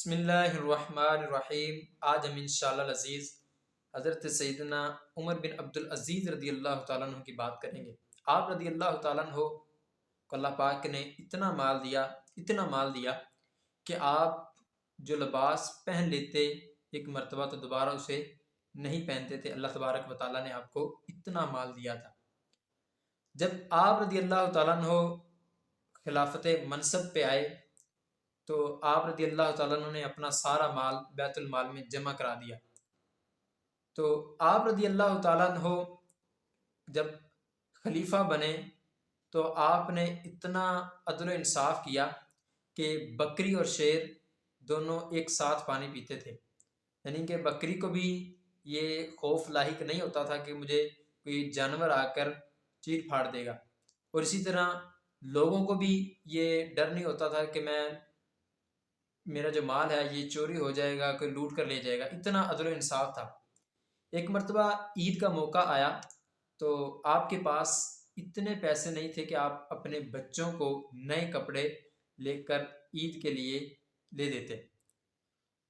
بسم اللہ الرحمن الرحیم۔ آج ہم انشاءاللہ العزیز حضرت سیدنا عمر بن عبدالعزیز رضی اللہ تعالیٰ عنہ کی بات کریں گے۔ آپ رضی اللہ تعالیٰ عنہ کو اللہ پاک نے اتنا مال دیا کہ آپ جو لباس پہن لیتے ایک مرتبہ تو دوبارہ اسے نہیں پہنتے تھے۔ اللہ تبارک و تعالیٰ نے آپ کو اتنا مال دیا تھا۔ جب آپ رضی اللہ تعالیٰ عنہ خلافت منصب پہ آئے تو آپ رضی اللہ تعالیٰ عنہ نے اپنا سارا مال بیت المال میں جمع کرا دیا۔ تو آپ رضی اللہ تعالیٰ عنہ جب خلیفہ بنے تو آپ نے اتنا عدل و انصاف کیا کہ بکری اور شیر دونوں ایک ساتھ پانی پیتے تھے، یعنی کہ بکری کو بھی یہ خوف لاحق نہیں ہوتا تھا کہ مجھے کوئی جانور آ کر چیر پھاڑ دے گا، اور اسی طرح لوگوں کو بھی یہ ڈر نہیں ہوتا تھا کہ میرا جو مال ہے یہ چوری ہو جائے گا، کوئی لوٹ کر لے جائے گا۔ اتنا عدل و انصاف تھا۔ ایک مرتبہ عید کا موقع آیا تو آپ کے پاس اتنے پیسے نہیں تھے کہ آپ اپنے بچوں کو نئے کپڑے لے کر عید کے لیے لے دیتے۔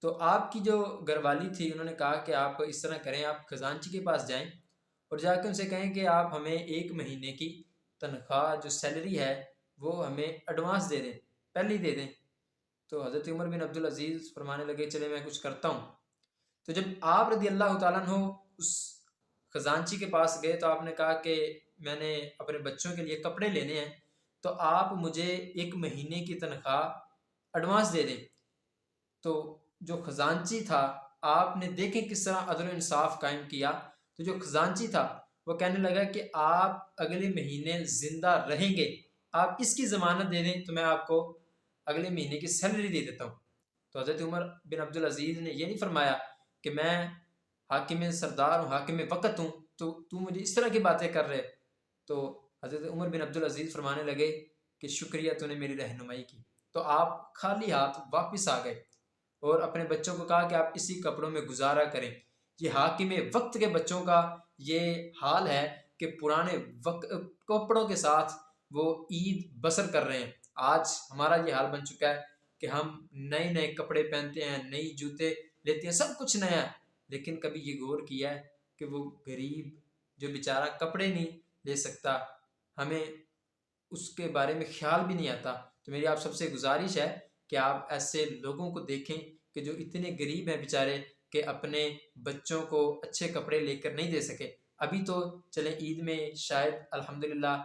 تو آپ کی جو گھر والی تھی انہوں نے کہا کہ آپ اس طرح کریں، آپ خزانچی کے پاس جائیں اور جا کے ان سے کہیں کہ آپ ہمیں 1 مہینے کی تنخواہ جو سیلری ہے وہ ہمیں ایڈوانس دے دیں، پہلے ہی دے دیں۔ تو حضرت عمر بن عبدالعزیز فرمانے لگے چلے میں کچھ کرتا ہوں۔ تو جب آپ رضی اللہ تعالیٰ عنہ اس خزانچی کے پاس گئے تو آپ نے کہا کہ میں نے اپنے بچوں کے لیے کپڑے لینے ہیں، تو آپ مجھے 1 مہینے کی تنخواہ ایڈوانس دے دیں۔ تو جو خزانچی تھا آپ نے دیکھیں کس طرح عدل و انصاف قائم کیا۔ تو جو خزانچی تھا وہ کہنے لگا کہ آپ اگلے مہینے زندہ رہیں گے، آپ اس کی ضمانت دے دیں تو میں آپ کو اگلے مہینے کی سیلری دے دیتا ہوں۔ تو حضرت عمر بن عبدالعزیز نے یہ نہیں فرمایا کہ میں حاکم سردار ہوں، حاکم وقت ہوں، تو مجھے اس طرح کی باتیں کر رہے۔ تو حضرت عمر بن عبدالعزیز فرمانے لگے کہ شکریہ تو نے میری رہنمائی کی۔ تو آپ خالی ہاتھ واپس آ گئے اور اپنے بچوں کو کہا کہ آپ اسی کپڑوں میں گزارا کریں۔ یہ حاکم وقت کے بچوں کا یہ حال ہے کہ پرانے کپڑوں کے ساتھ وہ عید بسر کر رہے ہیں۔ آج ہمارا یہ حال بن چکا ہے کہ ہم نئے کپڑے پہنتے ہیں، نئی جوتے لیتے ہیں، سب کچھ نیا ہے، لیکن کبھی یہ غور کیا ہے کہ وہ غریب جو بیچارہ کپڑے نہیں لے سکتا، ہمیں اس کے بارے میں خیال بھی نہیں آتا۔ تو میری آپ سب سے گزارش ہے کہ آپ ایسے لوگوں کو دیکھیں کہ جو اتنے غریب ہیں بیچارے کہ اپنے بچوں کو اچھے کپڑے لے کر نہیں دے سکے۔ ابھی تو چلیں عید میں شاید الحمدللہ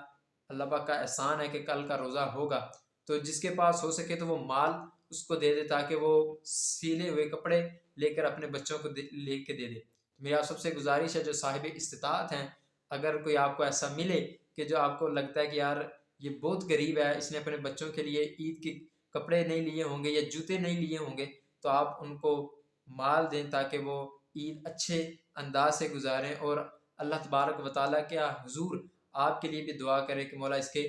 اللہ پاک کا احسان ہے کہ کل کا روزہ ہوگا، تو جس کے پاس ہو سکے تو وہ مال اس کو دے دے تاکہ وہ سیلے ہوئے کپڑے لے کر اپنے بچوں کو لے کے دے دے۔ میری آپ سب سے گزارش ہے جو صاحب استطاعت ہیں، اگر کوئی آپ کو ایسا ملے کہ جو آپ کو لگتا ہے کہ یار یہ بہت غریب ہے، اس نے اپنے بچوں کے لیے عید کے کپڑے نہیں لیے ہوں گے یا جوتے نہیں لیے ہوں گے، تو آپ ان کو مال دیں تاکہ وہ عید اچھے انداز سے گزاریں، اور اللہ تبارک و تعالیٰ کیا حضور آپ کے لیے بھی دعا کرے کہ مولا اس کے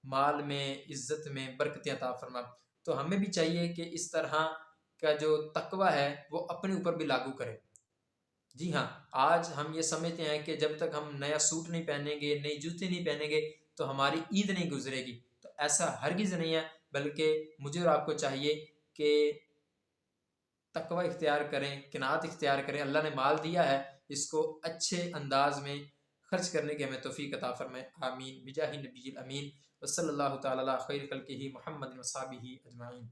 مال میں، عزت میں برکتیں عطا فرما۔ تو ہمیں بھی چاہیے کہ اس طرح کا جو تقوی ہے وہ اپنے اوپر بھی لاگو کریں۔ جی ہاں، آج ہم یہ سمجھتے ہیں کہ جب تک ہم نیا سوٹ نہیں پہنیں گے، نئی جوتے نہیں پہنیں گے تو ہماری عید نہیں گزرے گی، تو ایسا ہرگز نہیں ہے، بلکہ مجھے اور آپ کو چاہیے کہ تقوی اختیار کریں، قناعت اختیار کریں۔ اللہ نے مال دیا ہے، اس کو اچھے انداز میں خرچ کرنے کی ہمیں توفیق عطا فرمائے، آمین بجاہ نبی الامین، وصلی اللہ تعالی علی خیر خلقہ محمد و صحبہ اجمعین۔